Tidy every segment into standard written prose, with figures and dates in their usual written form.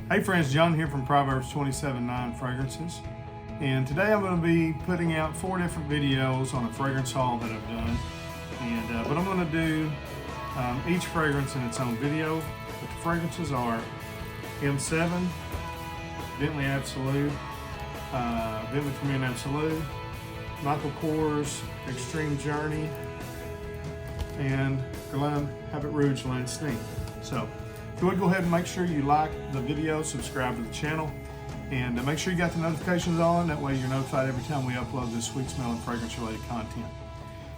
Hey friends, John here from Proverbs 27:9 Fragrances. And today I'm going to be putting out 4 different videos on a fragrance haul that I've done. But I'm going to do each fragrance in its own video. But the fragrances are M7, Bentley Absolute, Bentley Premier Absolute, Michael Kors Extreme Journey, and Guerlain Habit Rouge Lansing. So if you would go ahead and make sure you like the video, subscribe to the channel, and make sure you got the notifications on. That way you're notified every time we upload this sweet smelling fragrance related content.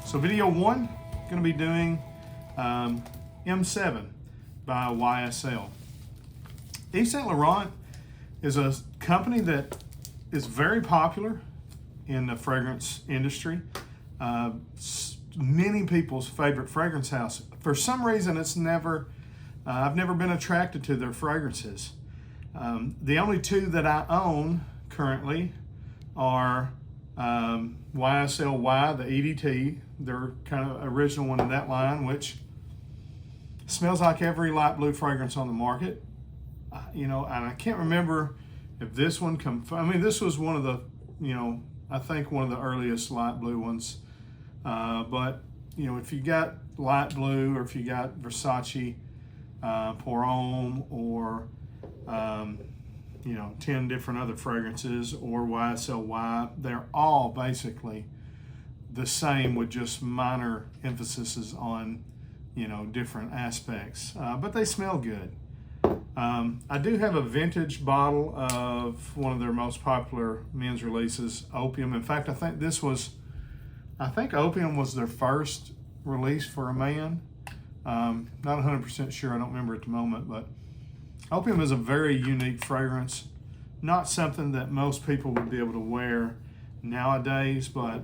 So video 1, going to be doing M7 by YSL. Yves Saint Laurent is a company that is very popular in the fragrance industry. Many people's favorite fragrance house. For some reason, I've never been attracted to their fragrances. The only 2 that I own currently are YSL Y, the EDT. They're kind of original one in that line, which smells like every light blue fragrance on the market. And I can't remember if this one this was one of the, I think one of the earliest light blue ones. But if you got light blue, or if you got Versace Pour Homme, or 10 different other fragrances, or YSL Y, they're all basically the same with just minor emphases on different aspects, but they smell good. I do have a vintage bottle of one of their most popular men's releases, Opium. In fact, I think Opium was their first release for a man. Not 100% sure, I don't remember at the moment, but Opium is a very unique fragrance. Not something that most people would be able to wear nowadays, but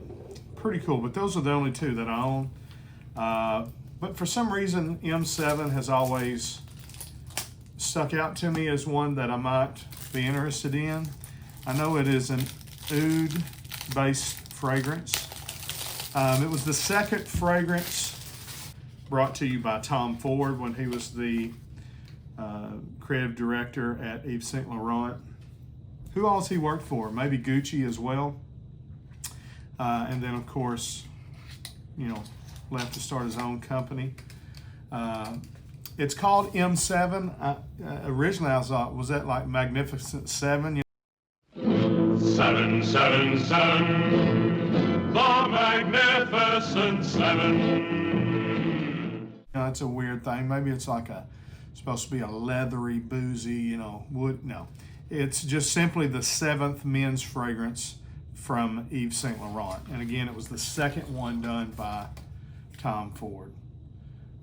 pretty cool. But those are the only 2 that I own. But for some reason, M7 has always stuck out to me as one that I might be interested in. I know it is an oud-based fragrance. It was the second fragrance brought to you by Tom Ford when he was the creative director at Yves Saint Laurent. Who else he worked for? Maybe Gucci as well. And then, of course, left to start his own company. It's called M7. Originally, I thought, was that like Magnificent Seven? 777, the Magnificent Seven. It's a weird thing. Maybe it's like supposed to be a leathery, boozy, wood. No, it's just simply the 7th men's fragrance from Yves Saint Laurent. And again, it was the second one done by Tom Ford.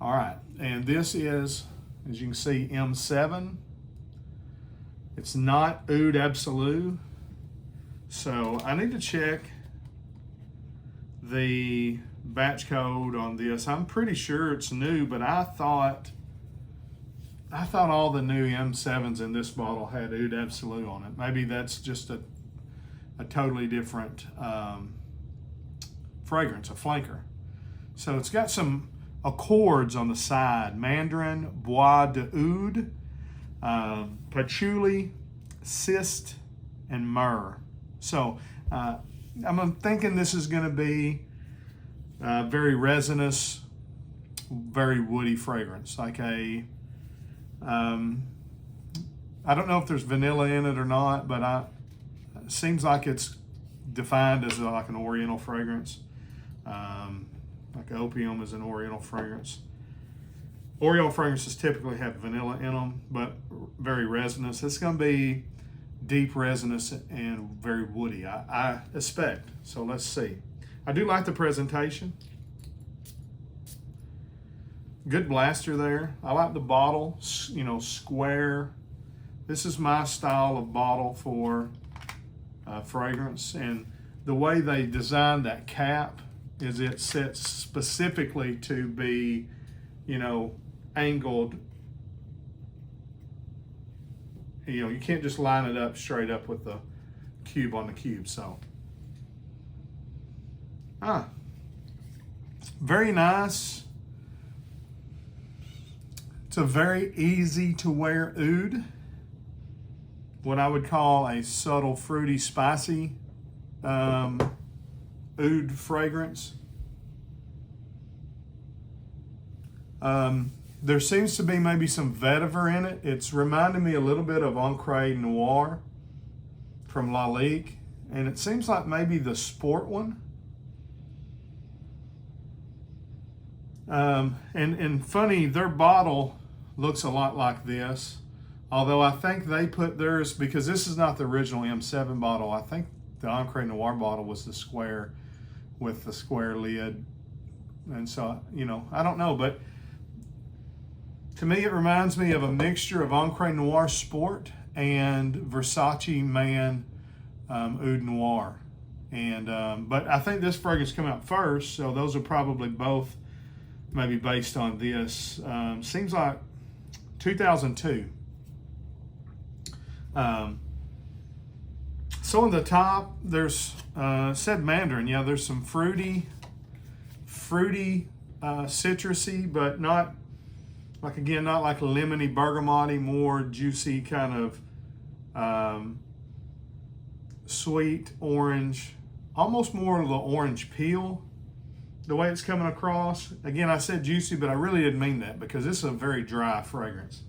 All right, and this is, as you can see, M7. It's not Oud Absolute, so I need to check the batch code on this. I'm pretty sure it's new, but I thought all the new M7s in this bottle had Oud Absolute on it. Maybe that's just a totally different fragrance, a flanker. So it's got some accords on the side: Mandarin, Bois d'Oud, Patchouli, Cyst, and Myrrh. So I'm thinking this is going to be very resinous, very woody fragrance, like I don't know if there's vanilla in it or not, but it seems like it's defined as like an oriental fragrance. Like Opium is an oriental fragrance. Oriental fragrances typically have vanilla in them, but very resinous. It's going to be deep resinous and very woody, I expect. So let's see. I do like the presentation. Good blaster there. I like the bottle, square. This is my style of bottle for fragrance, and the way they designed that cap is it sets specifically to be, angled. You can't just line it up straight up with the cube on the cube. So, very nice. It's a very easy to wear oud. what I would call a subtle, fruity, spicy oud fragrance. There seems to be maybe some vetiver in it. It's reminding me a little bit of Encre Noir from Lalique, and it seems like maybe the sport one. And funny, their bottle looks a lot like this, although I think they put theirs, because this is not the original M7 bottle. I think the Encre Noir bottle was the square with the square lid, and so, you know, I don't know, but to me it reminds me of a mixture of Encre Noir Sport and Versace Man Oud Noir. And but I think this fragrance came out first, so those are probably both maybe based on this. Seems like 2002. So on the top, there's said mandarin. Yeah, there's some fruity, citrusy, but not like, again, not like lemony, bergamoty, more juicy kind of sweet orange, almost more of the orange peel, the way it's coming across. Again, I said juicy, but I really didn't mean that, because this is a very dry fragrance.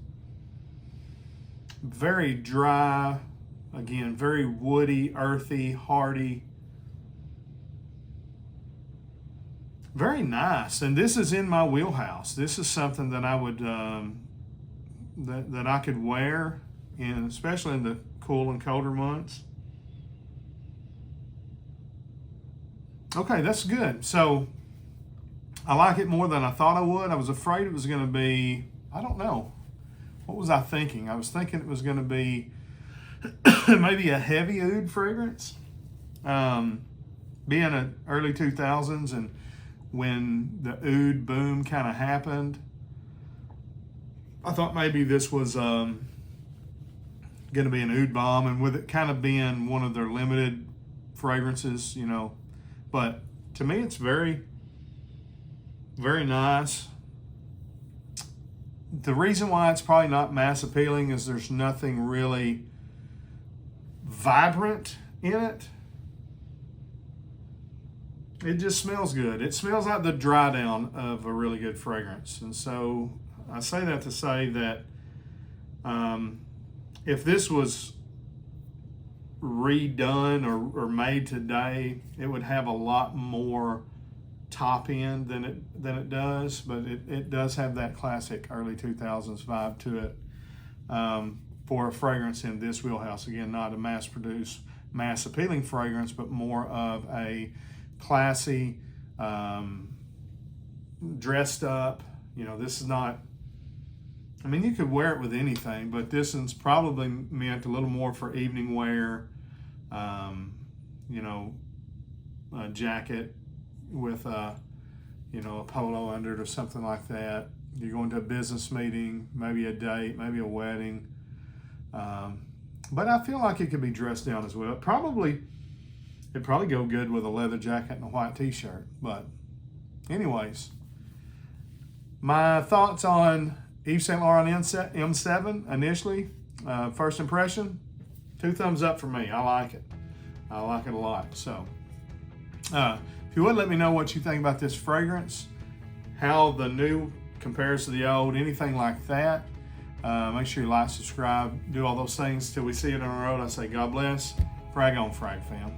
Very dry, again, very woody, earthy, hearty. Very nice, and this is in my wheelhouse. This is something that I would, that I could wear, especially in the cool and colder months. Okay, that's good. So I like it more than I thought I would. I was afraid it was going to be, I don't know. What was I thinking? I was thinking it was going to be maybe a heavy oud fragrance. Being in early 2000s and when the oud boom kind of happened, I thought maybe this was going to be an oud bomb, and with it kind of being one of their limited fragrances, you know. But to me, it's very, very nice. The reason why it's probably not mass appealing is there's nothing really vibrant in it. It just smells good. It smells like the dry down of a really good fragrance. And so I say that to say that if this was redone or made today, it would have a lot more top end than it does, but it does have that classic early 2000s vibe to it, for a fragrance in this wheelhouse. Again, not a mass produced, mass appealing fragrance, but more of a classy, dressed up. You know, this is not, I mean, you could wear it with anything, but this is probably meant a little more for evening wear. You know, a jacket with a polo under it or something like that. You're going to a business meeting, maybe a date, maybe a wedding. But I feel like it could be dressed down as well. It'd probably go good with a leather jacket and a white t-shirt. But anyways, my thoughts on Yves Saint Laurent M7 initially, first impression, 2 thumbs up for me. I like it. I like it a lot. So if you would, let me know what you think about this fragrance, how the new compares to the old, anything like that. Make sure you like, subscribe, do all those things. Till we see it on the road, I say God bless. Frag on, frag fam.